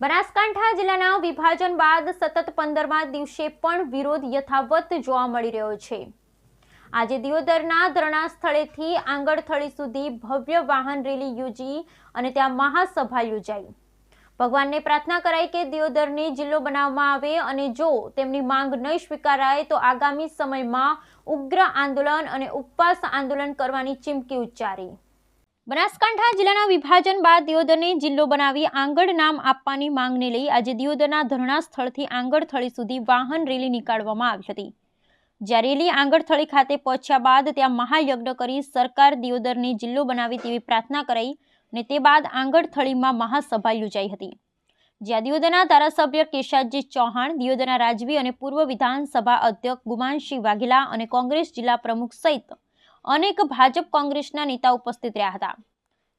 બનાસકાંઠા જિલ્લાના વિભાજન બાદ સતત 15મા દિવસે પણ વિરોધ યથાવત જોવા મળી રહ્યો છે। આજે દિયોદરના ધરણા સ્થળેથી આંગણથળી સુધી ભવ્ય વાહન રેલી યોજી અને ત્યાં મહાસભા યોજાઈ। ભગવાનને પ્રાર્થના કરાઈ કે દિયોદરને જિલ્લો બનાવવામાં આવે અને જો તેમની માંગ નહીં સ્વીકારાય તો આગામી સમયમાં ઉગ્ર આંદોલન અને ઉપવાસ આંદોલન કરવાની ચીમકી ઉચ્ચારી। બનાસકાંઠા જિલ્લાના વિભાજન બાદ દિયોદરને જિલ્લો બનાવી આંગણ નામ આપવાની માંગને લઈ આજે દિયોદરના ધરણા સ્થળથી આંગણથળી સુધી વાહન રેલી નીકાળવામાં આવી હતી। જ્યાં રેલી આંગણથળી ખાતે પહોંચ્યા બાદ ત્યાં મહાયજ્ઞ કરી સરકાર દિયોદરને જિલ્લો બનાવે તેવી પ્રાર્થના કરાઈ અને તે બાદ આંગણથળીમાં મહાસભા યોજાઈ હતી। જ્યાં દિયોદરના ધારાસભ્ય કેશાજી ચૌહાણ, દિયોદરના રાજવી અને પૂર્વ વિધાનસભા અધ્યક્ષ ગુમાનસિંહ વાઘેલા અને કોંગ્રેસ જિલ્લા પ્રમુખ સહિત અનેક ભાજપ કોંગ્રેસના નેતા ઉપસ્થિત રહ્યા હતા।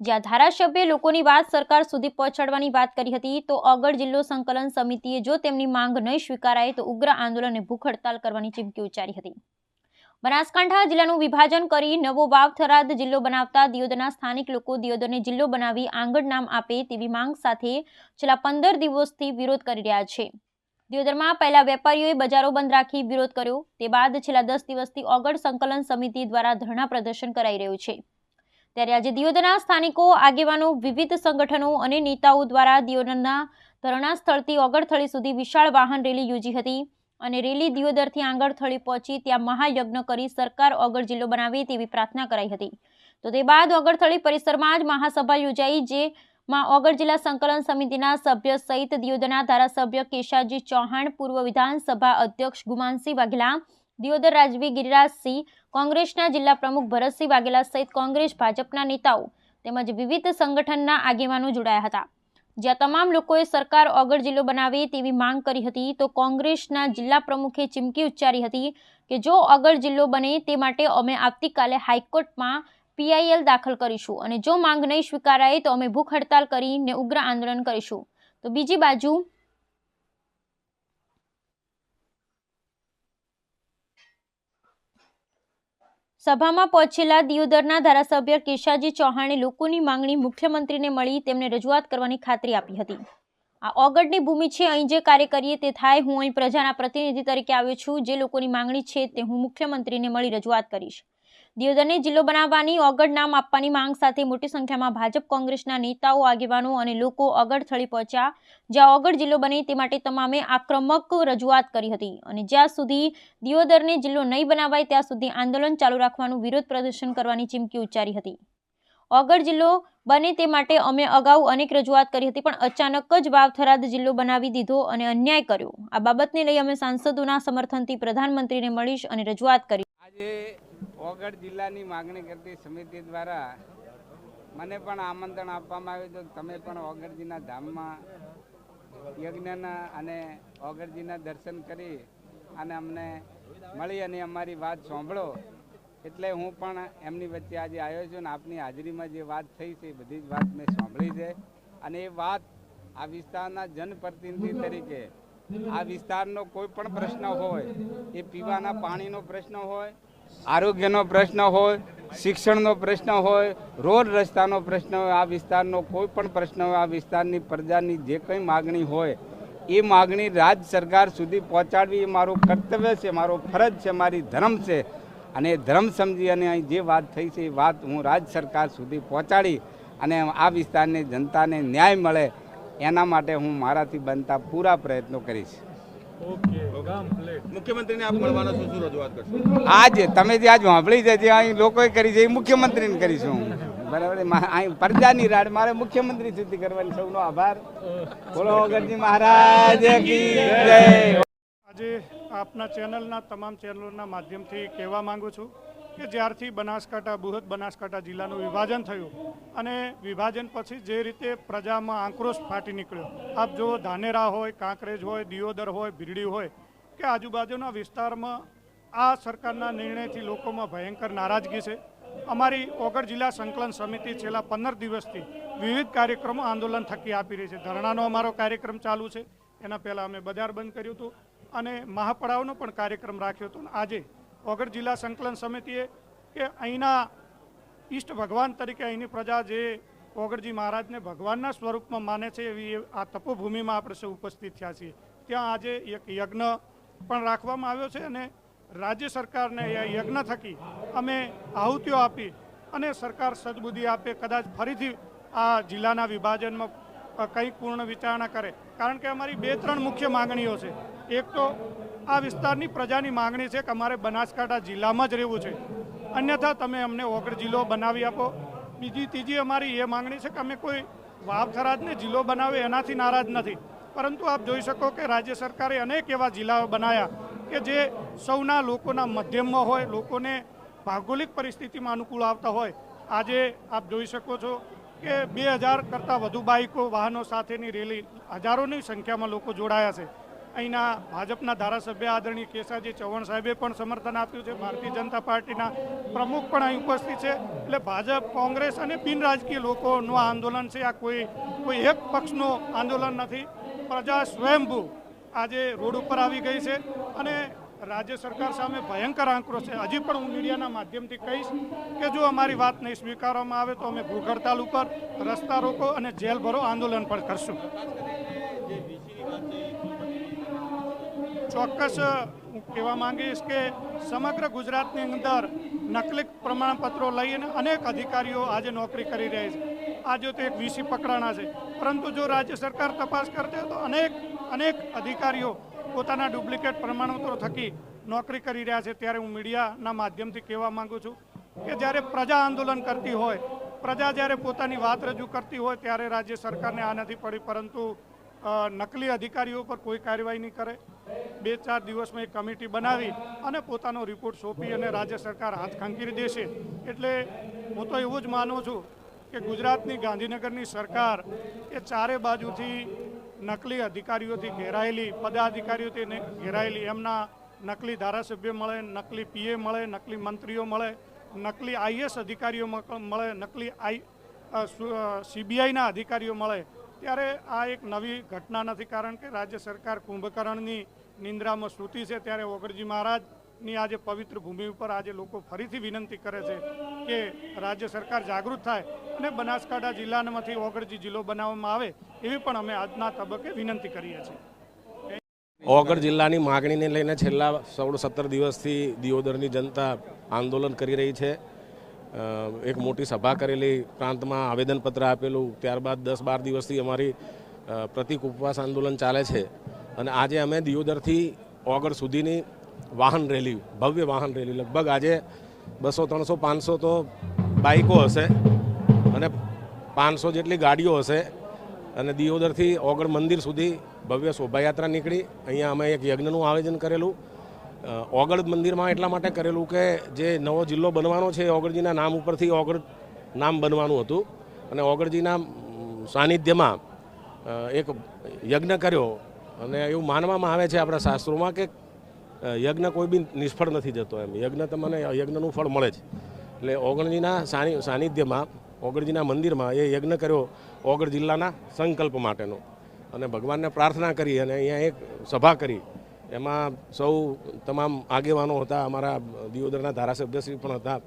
જ્યાં ધારાસભ્ય લોકોની વાત સરકાર સુધી પહોંચાડવાની વાત કરી હતી તો અગર જિલ્લો સંકલન સમિતિએ જો તેમની માંગ નહીં સ્વીકારાય તો ઉગ્ર આંદોલન અને ભૂખ હડતાલ કરવાની ચીમકી ઉચ્ચારી હતી। બનાસકાંઠા જિલ્લાનું વિભાજન કરી નવો વાવ થરાદ જિલ્લો બનાવતા દિયોદરના સ્થાનિક લોકો દિયોદરને જિલ્લો બનાવી આંગણ નામ આપે તેવી માંગ સાથે છેલ્લા 15 દિવસથી વિરોધ કરી રહ્યા છે। દિયોદરમાં પહેલા વેપારીઓએ બજારો બંધ રાખી વિરોધ કર્યો, તે બાદ છેલ્લા 10 દિવસથી ઓગળ સંકલન સમિતિ દ્વારા ધરણા પ્રદર્શન કરાઈ રહ્યું છે। ત્યારે આજે દિયોદરના સ્થાનિકો, આગેવાનો, વિવિધ સંગઠનો અને નેતાઓ દ્વારા દિયોદરના ધરણા સ્થળથી ઓગળથળી સુધી વિશાળ વાહન રેલી યોજી હતી અને રેલી દિયોદરથી આંગણથળી પહોંચી ત્યાં મહાયજ્ઞ કરી સરકાર ઓગળ જિલ્લો બનાવે તેવી પ્રાર્થના કરાઈ હતી। તો તે બાદ ઓગળથળી પરિસરમાં જ મહાસભા યોજાઈ જેમાં ઓગળ જિલ્લા સંકલન સમિતિના સભ્ય સહિત દિયોદરના ધારાસભ્ય કેશાજી ચૌહાણ, પૂર્વ વિધાનસભા અધ્યક્ષ ગુમાનસિંહ વાઘેલા, દિયોદર રાજવી ગિરિરાજસિંહ, કોંગ્રેસના જિલ્લા પ્રમુખ ભરતસિંહ વાઘેલા સહિત કોંગ્રેસ ભાજપના નેતાઓ તેમજ વિવિધ સંગઠનના આગેવાનો જોડાયા હતા। જ્યાં તમામ લોકોએ સરકાર ઓગળ જિલ્લો બનાવે તેવી માંગ કરી હતી તો કોંગ્રેસના જિલ્લા પ્રમુખે ચીમકી ઉચ્ચારી હતી કે જો ઓગળ જિલ્લો બને તે માટે અમે આવતીકાલે હાઈકોર્ટમાં PIL દાખલ કરીશું અને જો માંગ નહીં સ્વીકારાય તો અમે ભૂખ હડતાલ કરીને ઉગ્ર આંદોલન કરીશું। તો બીજી બાજુ સભામાં પહોંચેલા દિયોદરના ધારાસભ્ય કેશાજી ચૌહાણે લોકોની માંગણી મુખ્યમંત્રીને મળી તેમને રજૂઆત કરવાની ખાતરી આપી હતી। આ ઓગળની ભૂમિ છે, અહીં જે કાર્ય કરીએ તે થાય। હું અહીં પ્રજાના પ્રતિનિધિ તરીકે આવ્યો છું, જે લોકોની માંગણી છે તે હું મુખ્યમંત્રીને મળી રજૂઆત કરીશ। દિયોદરને જિલ્લો બનાવવાની, ઓગળ નામ આપવાની માંગ સાથે મોટી સંખ્યામાં ભાજપ કોંગ્રેસના નેતાઓ, આગેવાનો અને લોકો ઓગળથળી પહોંચ્યા, જ્યાં ઓગળ જિલ્લો બને તે માટે તમામે આક્રમક રજૂઆત કરી હતી અને જ્યાં સુધી દિયોદરને જિલ્લો નહીં બનાવાય ત્યાં સુધી આંદોલન ચાલુ રાખવાનું, વિરોધ પ્રદર્શન કરવાની ચીમકી ઉચ્ચારી હતી। ઓગળ જિલ્લો બને તે માટે અમે અગાઉ અનેક રજૂઆત કરી હતી પણ અચાનક જ વાવ થરાદ જિલ્લો બનાવી દીધો અને અન્યાય કર્યો। આ બાબતને લઈ અમે સાંસદોના સમર્થનથી પ્રધાનમંત્રીને મળીશ અને રજૂઆત કરી। આજે ઓગળ જિલ્લાની માગણી કરતી સમિતિ દ્વારા મને પણ આમંત્રણ આપવામાં આવ્યું તો તમે પણ ઓગળજીના ધામમાં યજ્ઞના અને ઓગળજીના દર્શન કરી અને અમને મળી અને અમારી વાત સાંભળો, એટલે હું પણ એમની વચ્ચે આજે આવ્યો છું અને આપની હાજરીમાં જે વાત થઈ છે એ બધી જ વાત મેં સાંભળી છે અને એ વાત આ વિસ્તારના જનપ્રતિનિધિ તરીકે આ વિસ્તારનો કોઈ પણ પ્રશ્ન હોય, એ પીવાના પાણીનો પ્રશ્ન હોય, આરોગ્યનો પ્રશ્ન હોય, શિક્ષણનો પ્રશ્ન હોય, રોડ રસ્તાનો પ્રશ્ન હોય, આ વિસ્તારનો કોઈ પણ પ્રશ્ન હોય, આ વિસ્તારની પ્રજાની જે કંઈ માગણી હોય એ માગણી રાજ્ય સરકાર સુધી પહોંચાડવી એ મારું કર્તવ્ય છે, મારો ફરજ છે, મારી ધર્મ છે અને એ ધર્મ સમજી અને અહીં જે વાત થઈ છે એ વાત હું રાજ્ય સરકાર સુધી પહોંચાડી અને આ વિસ્તારની જનતાને ન્યાય મળે એના માટે હું મારાથી બનતા પૂરા પ્રયત્નો કરીશ। મુખ્યમંત્રીને આપ મળવાનો શું રજૂઆત કરશો? આજે તમે જે આજ સાંભળી છે જે અહીં લોકોએ કરી છે એ મુખ્યમંત્રીને કરીશું બરાબર। અહીં પ્રજાની રાડ મારે મુખ્યમંત્રી સુધી કરવાની। સૌનો આભાર। બોલો ઓગળજી મહારાજ કી જય। આજે આપના ચેનલના તમામ ચેનલોના માધ્યમથી કહેવા માંગુ છું કે જ્યારથી બનાસકાંઠા, બૃહદ બનાસકાંઠા જિલ્લાનું વિભાજન થયું અને વિભાજન પછી જે રીતે પ્રજામાં આક્રોશ ફાટી નીકળ્યો, આપ જો ધાનેરા હોય, કાંકરેજ હોય, દિયોદર હોય, ભીરડી હોય કે આજુબાજુના વિસ્તારમાં આ સરકારના નિર્ણયથી લોકોમાં ભયંકર નારાજગી છે। અમારી ઓગળ જિલ્લા સંકલન સમિતિ છેલ્લા 15 દિવસથી વિવિધ કાર્યક્રમો આંદોલન થકી આપી રહી છે। ધરણાનો અમારો કાર્યક્રમ ચાલુ છે, એના પહેલાં અમે બજાર બંધ કર્યું હતું અને મહાપડાવનો પણ કાર્યક્રમ રાખ્યો હતો। આજે ઓગળ જિલ્લા સંકલન સમિતિએ કે અહીંના ઈષ્ટ ભગવાન તરીકે અહીંની પ્રજા જે ઓગળજી મહારાજને ભગવાનના સ્વરૂપમાં માને છે એવી આ તપોભૂમિમાં આપણે સૌ ઉપસ્થિત થયા છીએ. ત્યાં આજે એક યજ્ઞ પણ રાખવામાં આવ્યો છે અને રાજ્ય સરકારને એ યજ્ઞ થકી અમે આહુતિઓ આપી અને સરકાર સદબુદ્ધિ આપે, કદાચ ફરીથી આ જિલ્લાના વિભાજનમાં કંઈક પૂર્ણ વિચારણા કરે. કારણ કે અમારી 2-3 મુખ્ય માંગણીઓ છે. એક તો આ વિસ્તારની પ્રજાની માંગણી છે કે અમારે બનાસકાંઠા જિલ્લામાં જ રહેવું છે, અન્યથા તમે અમને ઓગળ જિલ્લો બનાવી આપો. ત્રીજી અમારી એ માંગણી છે કે અમે કોઈ વાવ-થરાદને જિલ્લો બનાવે એનાથી નારાજ નથી, પરંતુ આપ જોઈ શકો કે રાજ્ય સરકારે અનેક એવા જિલ્લાઓ બનાવ્યા કે જે સૌના લોકોના મધ્યમમાં હોય, લોકોને ભૌગોલિક પરિસ્થિતિમાં અનુકૂળ આવતા હોય. આજે આપ જોઈ શકો છો કે 2000 કરતાં વધુ બાઇકો, વાહનો સાથેની રેલી, હજારોની સંખ્યામાં લોકો જોડાયા છે. અહીંના ભાજપના ધારાસભ્ય આદરણીય કેસાજી ચૌહાણ સાહેબે પણ સમર્થન આપ્યું છે. ભારતીય જનતા પાર્ટીના પ્રમુખ પણ અહીં ઉપસ્થિત છે. એટલે ભાજપ, કોંગ્રેસ અને બિન રાજકીય લોકોનું આ આંદોલન છે. આ કોઈ એક પક્ષનું આંદોલન નથી. પ્રજા સ્વયંભૂ આજે રોડ ઉપર આવી ગઈ છે અને રાજ્ય સરકાર સામે ભયંકર આક્રોશ છે. હજી પણ હું મીડિયાના માધ્યમથી કહીશ કે જો અમારી વાત નહીં સ્વીકારવામાં આવે તો અમે ભૂખ હડતાલ ઉપર, રસ્તા રોકો અને જેલ ભરો આંદોલન પણ કરશું. ચોક્કસ હું કહેવા માંગીશ કે સમગ્ર ગુજરાતની અંદર નકલી પ્રમાણપત્રો લઈને અનેક અધિકારીઓ આજે નોકરી કરી રહ્યા છે. આજે તો એક વીસી પકડાણા છે, પરંતુ જો રાજ્ય સરકાર તપાસ કરશે તો અનેક અધિકારીઓ પોતાના ડુપ્લિકેટ પ્રમાણપત્રો થકી નોકરી કરી રહ્યા છે. ત્યારે હું મીડિયાના માધ્યમથી કહેવા માંગુ છું કે જ્યારે પ્રજા આંદોલન કરતી હોય, પ્રજા જ્યારે પોતાની વાત રજૂ કરતી હોય ત્યારે રાજ્ય સરકારને આ નથી પડી, પરંતુ નકલી અધિકારીઓ પર કોઈ કાર્યવાહી નહીં કરે. 2-4 દિવસમાં એક કમિટી બનાવી અને પોતાનો રિપોર્ટ સોંપી અને રાજ્ય સરકાર હાથ ખંખેરી દેશે. એટલે હું તો એવું જ માનું છું કે ગુજરાતની ગાંધીનગરની સરકાર એ ચારે બાજુથી નકલી અધિકારીઓથી ઘેરાયેલી, પદાધિકારીઓથી ઘેરાયેલી, એમના નકલી ધારાસભ્ય મળે, નકલી પીએ મળે, નકલી મંત્રીઓ મળે, નકલી આઈએસ અધિકારીઓ મળે, નકલી CBIના અધિકારીઓ મળે. ત્યારે આ એક નવી ઘટના નથી, કારણ કે રાજ્ય સરકાર કુંભકર્ણની નિંદ્રામાં સૂતી છે. ત્યારે ઓગળજી મહારાજની આજે પવિત્ર ભૂમિ ઉપર આજે લોકો ફરીથી વિનંતી કરે છે કે રાજ્ય સરકાર જાગૃત થાય અને બનાસકાંઠા જિલ્લામાંથી ઓગળજી જિલ્લો બનાવવામાં આવે એવી પણ અમે આજના તબક્કે વિનંતી કરીએ છીએ. ઓગળ જિલ્લાની માગણીને લઈને છેલ્લા 16-17 દિવસથી દિયોદરની જનતા આંદોલન કરી રહી છે. એક મોટી સભા કરેલી, પ્રાંતમાં આવેદનપત્ર આપેલું, ત્યારબાદ 10-12 દિવસથી અમારી પ્રતિક ઉપવાસ આંદોલન ચાલે છે. અને આજે અમે દિયોદરથી ઓગળ સુધીની વાહન રેલી, ભવ્ય વાહન રેલી, લગભગ આજે 200, 300, 500 તો બાઇકો હશે અને 500 જેટલી ગાડીઓ હશે. અને દિયોદરથી ઓગળ મંદિર સુધી ભવ્ય શોભાયાત્રા નીકળી. અહીંયા અમે એક યજ્ઞનું આયોજન કરેલું. ઓગળ મંદિરમાં એટલા માટે કરેલું કે જે નવો જિલ્લો બનવાનો છે ઓગળજીના નામ ઉપરથી ઓગળ નામ બનવાનું હતું અને ઓગળજીના સાનિધ્યમાં એક યજ્ઞ કર્યો. અને એવું માનવામાં આવે છે આપણા શાસ્ત્રોમાં કે યજ્ઞ કોઈ બી નિષ્ફળ નથી જતો. એમ તમને યજ્ઞનું ફળ મળે છે. એટલે ઓગળજીના સાનિધ્યમાં, ઓગળજીના મંદિરમાં એ યજ્ઞ કર્યો ઓગળ જિલ્લાના સંકલ્પ માટેનો. અને ભગવાનને પ્રાર્થના કરી અને અહીંયા એક સભા કરી. એમાં સૌ તમામ આગેવાનો હતા. અમારા દિયોદરના ધારાસભ્યશ્રી પણ હતા,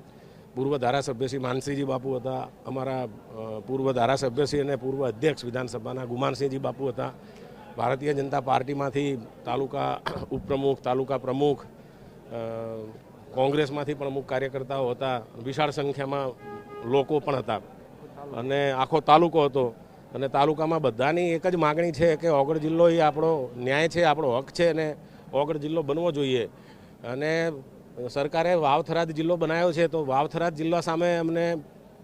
પૂર્વ ધારાસભ્યશ્રી માનસિંહજી બાપુ હતા, અમારા પૂર્વ ધારાસભ્યશ્રી અને પૂર્વ અધ્યક્ષ વિધાનસભાના ગુમાનસિંહજી બાપુ હતા. ભારતીય જનતા પાર્ટીમાંથી તાલુકા ઉપપ્રમુખ, તાલુકા પ્રમુખ, કોંગ્રેસમાંથી પણ અમુક કાર્યકર્તાઓ હતા. વિશાળ સંખ્યામાં લોકો પણ હતા અને આખો તાલુકો હતો. અને તાલુકામાં બધાની એક જ માગણી છે કે ઓગળ જિલ્લો એ આપણો ન્યાય છે, આપણો હક છે અને ઓગળ જિલ્લો બનવો જોઈએ. અને સરકારે વાવ-થરાદ જિલ્લો બનાવ્યો છે તો વાવ-થરાદ જિલ્લા સામે અમને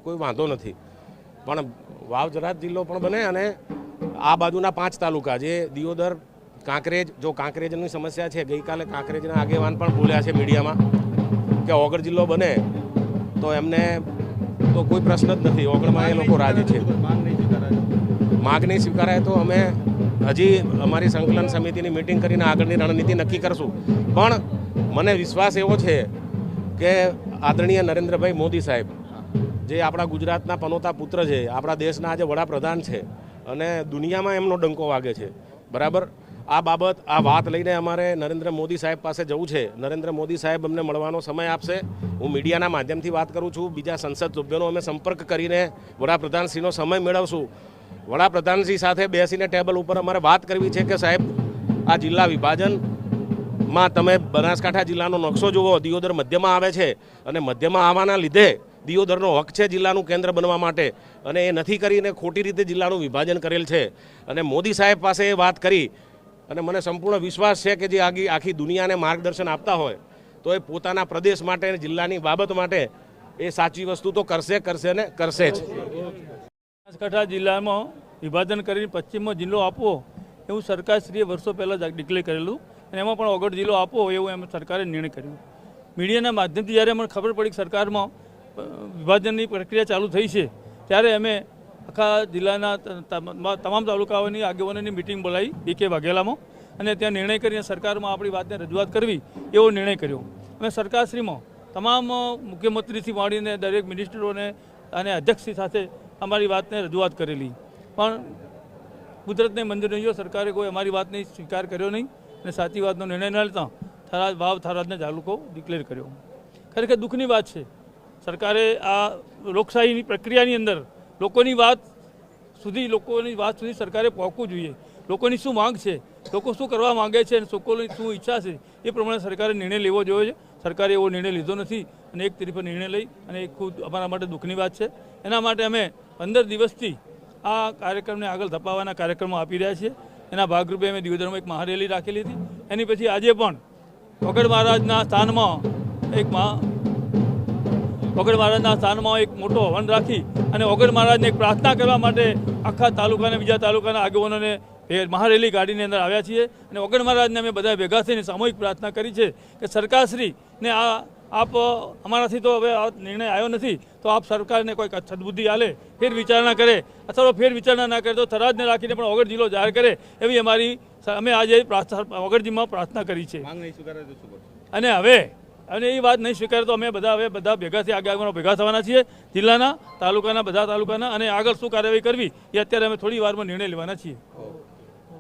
કોઈ વાંધો નથી, પણ વાવ-થરાદ જિલ્લો પણ બને. અને આ બાજુના 5 તાલુકા જે દિયોદર, કાંકરેજ, જો કાંકરેજની સમસ્યા છે, ગઈકાલે કાંકરેજના આગેવાન પણ બોલ્યા છે મીડિયામાં કે ઓગળ જિલ્લો બને તો એમને તો કોઈ પ્રશ્ન જ નથી. ઓગળમાં એ લોકો રાજી છે. માગ નહીં સ્વીકારાય તો અમે હજી અમારી સંકલન સમિતિની મિટિંગ કરીને આગળની રણનીતિ નક્કી કરશું. પણ મને વિશ્વાસ એવો છે કે આદરણીય નરેન્દ્રભાઈ મોદી સાહેબ, જે આપણા ગુજરાતના પનોતા પુત્ર છે, આપણા દેશના આજે વડાપ્રધાન છે અને દુનિયામાં એમનો ડંકો વાગે છે, બરાબર. આ બાબત આ વાત લઈને અમારે નરેન્દ્ર મોદી સાહેબ પાસે જવું છે. નરેન્દ્ર મોદી સાહેબ અમને મળવાનો સમય આપશે. હું મીડિયાના માધ્યમથી વાત કરું છું. બીજા સંસદ સભ્યોનો અમે સંપર્ક કરીને વડાપ્રધાનશ્રીનો સમય મેળવશું. વડાપ્રધાનશ્રી સાથે બેસીને ટેબલ ઉપર અમારે વાત કરવી છે કે સાહેબ આ જિલ્લા વિભાજનમાં તમે બનાસકાંઠા જિલ્લાનો નકશો જુઓ, દિયોદર મધ્યમાં આવે છે અને મધ્યમાં આવવાના લીધે દિયોદરનો હક છે જિલ્લાનું કેન્દ્ર બનવા માટે, અને એ નથી કરીને ખોટી રીતે જિલ્લાનું વિભાજન કરેલ છે. અને મોદી સાહેબ પાસે એ વાત કરી અને મને સંપૂર્ણ વિશ્વાસ છે કે જે આખી દુનિયાને માર્ગદર્શન આપતા હોય તો એ પોતાના પ્રદેશ માટે અને જિલ્લાની બાબત માટે એ સાચી વસ્તુ તો કરશે અને કરશે જ. બનાસકાંઠા જિલ્લામાં વિભાજન કરીને પશ્ચિમમાં જિલ્લો આપવો એવું સરકારશ્રીએ વર્ષો પહેલાં જ ડિક્લેર કરેલું, અને એમાં પણ ઓગળ જિલ્લો આપવો એવું એમ સરકારે નિર્ણય કર્યો. મીડિયાના માધ્યમથી જ્યારે અમને ખબર પડી કે સરકારમાં વિભાજનની પ્રક્રિયા ચાલુ થઈ છે, ત્યારે અમે આખા જિલ્લાના તમામ તાલુકાઓની આગેવાનોની મિટિંગ બોલાવી DK વાઘેલામાં, અને ત્યાં નિર્ણય કરીને સરકારમાં આપણી વાતને રજૂઆત કરવી એવો નિર્ણય કર્યો. અમે સરકારશ્રીમાં તમામ મુખ્યમંત્રીથી માંડીને દરેક મિનિસ્ટરોને અને અધ્યક્ષશ્રી સાથે અમારી વાતને રજૂઆત કરેલી, પણ કુદરતને મંજૂર નહીં, સરકારે કોઈ અમારી વાતને સ્વીકાર કર્યો નહીં અને સાચી વાતનો નિર્ણય ન લેતા થરાદને તાલુકો ડિક્લેર કર્યો. ખરેખર દુઃખની વાત છે. સરકારે આ લોકશાહીની પ્રક્રિયાની અંદર લોકોની વાત સુધી સરકારે પહોંચવું જોઈએ. લોકોની શું માંગ છે, લોકો શું કરવા માંગે છે અને લોકોની શું ઈચ્છા છે એ પ્રમાણે સરકારે નિર્ણય લેવો જોઈએ. સરકારે એવો નિર્ણય લીધો નથી અને એક તરફે નિર્ણય લઈ અને એ ખુદ અમારા માટે દુઃખની વાત છે. એના માટે અમે 15 દિવસથી આ કાર્યક્રમને આગળ ધપાવવાના કાર્યક્રમો આપી રહ્યા છીએ. એના ભાગરૂપે અમે દિયોદરમાં એક મહારેલી રાખેલી હતી. એની પછી આજે પણ વગડ મહારાજના સ્થાનમાં એક મોટો હવન રાખી અને વગડ મહારાજને એક પ્રાર્થના કરવા માટે આખા તાલુકાના બીજા તાલુકાના આગેવાનોને મહારેલી ગાડીની અંદર આવ્યા છીએ. અને વગડ મહારાજને અમે બધા ભેગા થઈને સામૂહિક પ્રાર્થના કરી છે કે સરકારશ્રીને આપ અમારાથી તો હવે આ નિર્ણય આવ્યો નથી, તો આપ સરકારને કોઈ સદબુદ્ધિ આલે, ફેર વિચારણા કરે, અથવા ફેર વિચારણા ના કરે તો થરાદને રાખીને પણ વગડ જિલ્લો જાહેર કરે એવી અમે આજે વગડ જિલ્લામાં પ્રાર્થના કરી છે. અને હવે એ વાત નહીં સ્વીકારે તો અમે બધા ભેગાથી આગળ ભેગા થવાના છીએ, જિલ્લાના તાલુકાના બધા તાલુકાના, અને આગળ શું કાર્યવાહી કરવી એ અત્યારે અમે થોડી વારમાં નિર્ણય લેવાના છીએ.